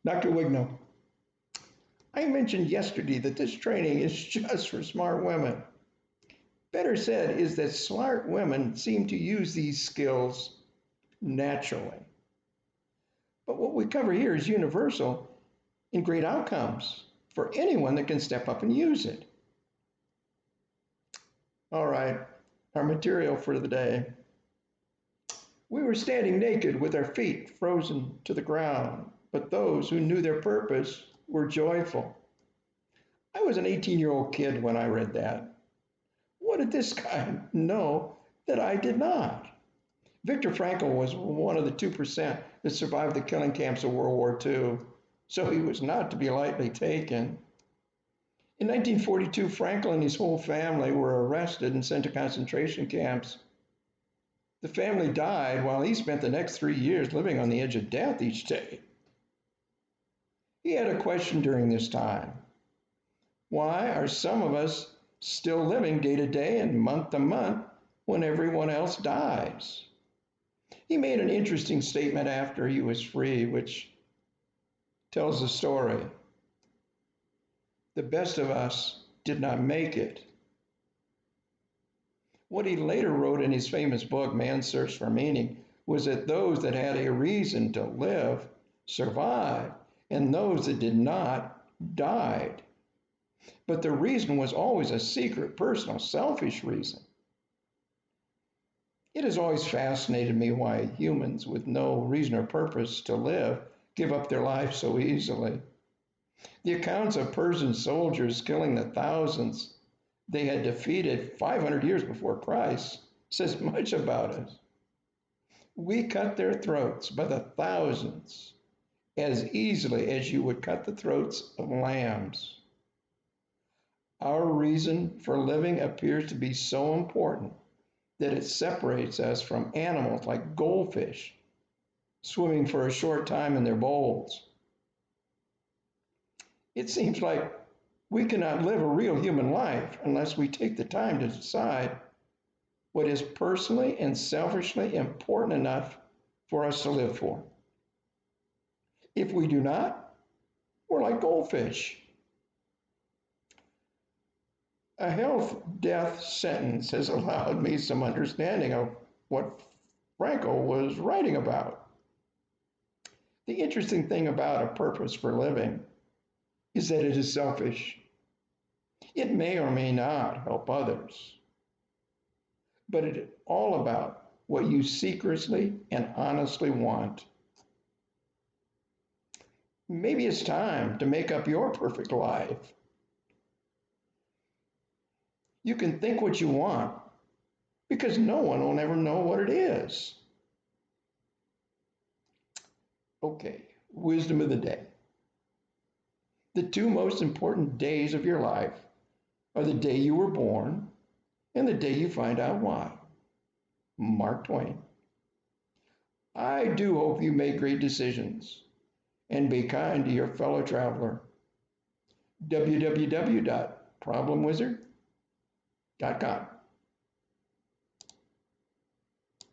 Dr. Wigno, I mentioned yesterday that this training is just for smart women. Better said is that smart women seem to use these skills naturally. But what we cover here is universal in great outcomes for anyone that can step up and use it. All right, our material for the day. We were standing naked with our feet frozen to the ground, but those who knew their purpose were joyful. I was an 18-year-old kid when I read that. What did this guy know that I did not? Viktor Frankl was one of the 2% that survived the killing camps of World War II, so he was not to be lightly taken. In 1942, Frankl and his whole family were arrested and sent to concentration camps. The family died while he spent the next 3 years living on the edge of death each day. He had a question during this time. Why are some of us still living day to day and month to month when everyone else dies? He made an interesting statement after he was free, which tells the story. The best of us did not make it. What he later wrote in his famous book, Man's Search for Meaning, was that those that had a reason to live survived, and those that did not died. But the reason was always a secret, personal, selfish reason. It has always fascinated me why humans with no reason or purpose to live give up their lives so easily. The accounts of Persian soldiers killing the thousands they had defeated 500 years before Christ says much about us. We cut their throats by the thousands as easily as you would cut the throats of lambs. Our reason for living appears to be so important that it separates us from animals like goldfish swimming for a short time in their bowls. It seems like we cannot live a real human life unless we take the time to decide what is personally and selfishly important enough for us to live for. If we do not, we're like goldfish. A health death sentence has allowed me some understanding of what Frankl was writing about. The interesting thing about a purpose for living is that it is selfish. It may or may not help others, but it is all about what you secretly and honestly want. Maybe it's time to make up your perfect life. You can think what you want because no one will ever know what it is. Okay, wisdom of the day. The two most important days of your life are the day you were born and the day you find out why. Mark Twain. I do hope you make great decisions and be kind to your fellow traveler. www.problemwizard.com